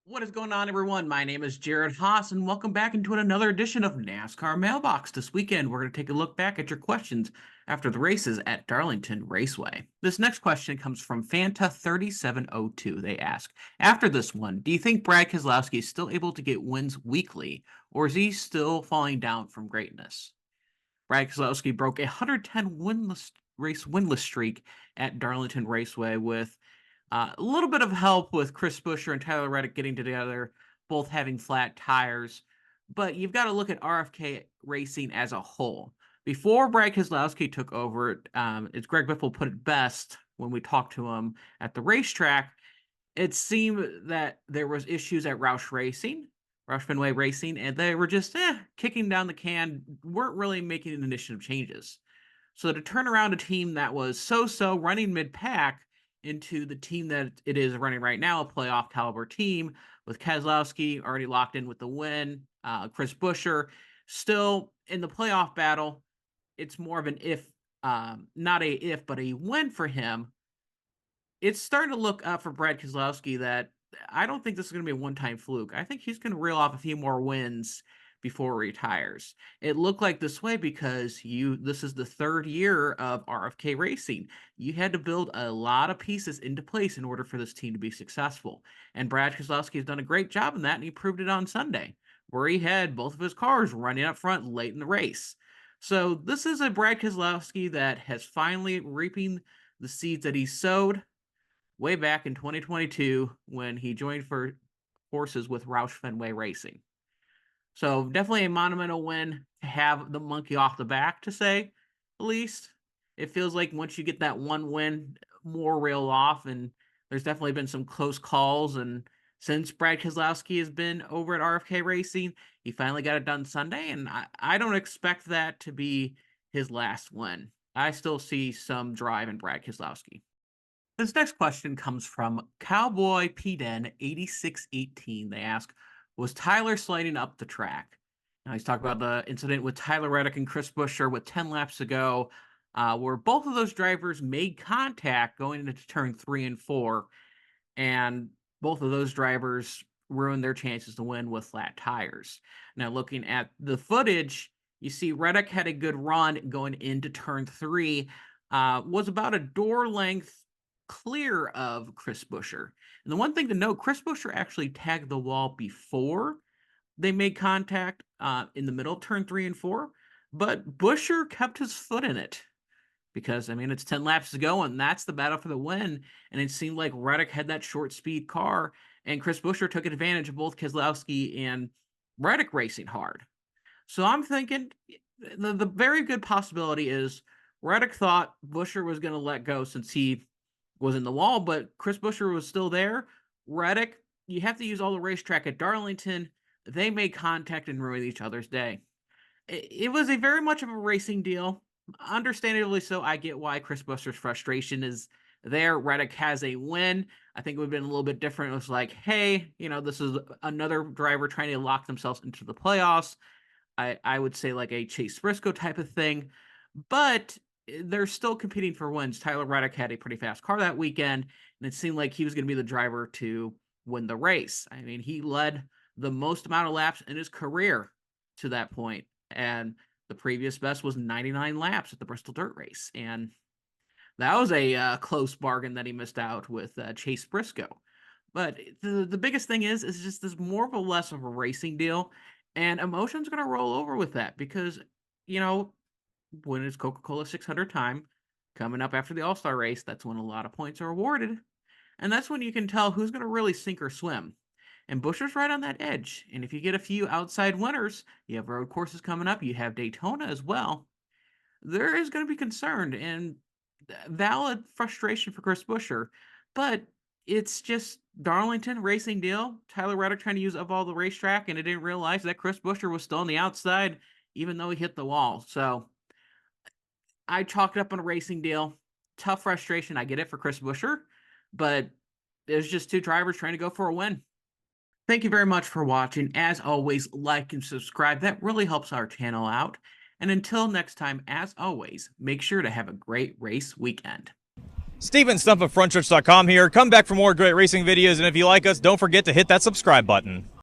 What is going on, everyone? My name is Jared Haas, and welcome back into another edition of NASCAR Mailbox. This weekend, we're going to take a look back at your questions after the races at Darlington Raceway. This next question comes from Fanta3702. They ask, after this one, do you think Brad Keselowski is still able to get wins weekly, or is he still falling down from greatness? Brad Keselowski broke a 110 winless streak at Darlington Raceway with a little bit of help with Chris Buescher and Tyler Reddick getting together, both having flat tires. But you've got to look at RFK Racing as a whole. Before Brad Keselowski took over, as Greg Biffle put it best when we talked to him at the racetrack, it seemed that there was issues at Roush Fenway Racing, and they were just kicking down the can, weren't really making initiative changes. So to turn around a team that was so-so running mid-pack into the team that it is running right now, a playoff caliber team with Keselowski already locked in with the win, Chris Buescher still in the playoff battle. It's more of an if, not a if, but a win for him. It's starting to look up for Brad Keselowski that I don't think this is going to be a one-time fluke. I think he's going to reel off a few more wins before he retires. It looked like this way because this is the third year of RFK Racing. You had to build a lot of pieces into place in order for this team to be successful. And Brad Keselowski has done a great job in that, and he proved it on Sunday, where he had both of his cars running up front late in the race. So this is a Brad Keselowski that has finally reaping the seeds that he sowed way back in 2022 when he joined forces with Roush Fenway Racing. So definitely a monumental win to have the monkey off the back, to say the least. It feels like once you get that one win, more rail off, and there's definitely been some close calls. And since Brad Keselowski has been over at RFK Racing, he finally got it done Sunday, and I don't expect that to be his last win. I still see some drive in Brad Keselowski. This next question comes from Cowboy PDen 8618. They ask, was Tyler sliding up the track? Now he's talking about the incident with Tyler Reddick and Chris Buescher with 10 laps to go, where both of those drivers made contact going into turn 3 and 4, and both of those drivers ruined their chances to win with flat tires. Now looking at the footage, you see Reddick had a good run going into turn 3, was about a door length clear of Chris Buescher. And the one thing to note, Chris Buescher actually tagged the wall before they made contact in the middle of turn 3 and 4, but Buescher kept his foot in it because, I mean, it's 10 laps to go, and that's the battle for the win. And it seemed like Reddick had that short speed car, and Chris Buescher took advantage of both Keselowski and Reddick racing hard. So I'm thinking the very good possibility is Reddick thought Buescher was going to let go since he was in the wall, but Chris Buescher was still there. Reddick, you have to use all the racetrack at Darlington. They made contact and ruined each other's day. It was a very much of a racing deal. Understandably so, I get why Chris Buescher's frustration is there. Reddick has a win. I think it would have been a little bit different. It was like, hey, this is another driver trying to lock themselves into the playoffs. I would say like a Chase Briscoe type of thing. But they're still competing for wins. Tyler Reddick had a pretty fast car that weekend, and it seemed like he was going to be the driver to win the race. I mean, he led the most amount of laps in his career to that point, and the previous best was 99 laps at the Bristol Dirt Race, and that was a close bargain that he missed out with Chase Briscoe. But the biggest thing is just this more or less of a racing deal, and emotion's going to roll over with that because, when it's Coca-Cola 600 time coming up after the All-Star race, that's when a lot of points are awarded. And that's when you can tell who's going to really sink or swim. And Buescher's right on that edge. And if you get a few outside winners, you have road courses coming up, you have Daytona as well, there is going to be concern and valid frustration for Chris Buescher. But it's just Darlington racing deal. Tyler Reddick trying to use up all the racetrack, and it didn't realize that Chris Buescher was still on the outside, even though he hit the wall. So I chalked it up on a racing deal. Tough frustration. I get it for Chris Buescher, but there's just two drivers trying to go for a win. Thank you very much for watching. As always, like and subscribe. That really helps our channel out. And until next time, as always, make sure to have a great race weekend. Steven Stump of FrontStretch.com here. Come back for more great racing videos, and if you like us, don't forget to hit that subscribe button.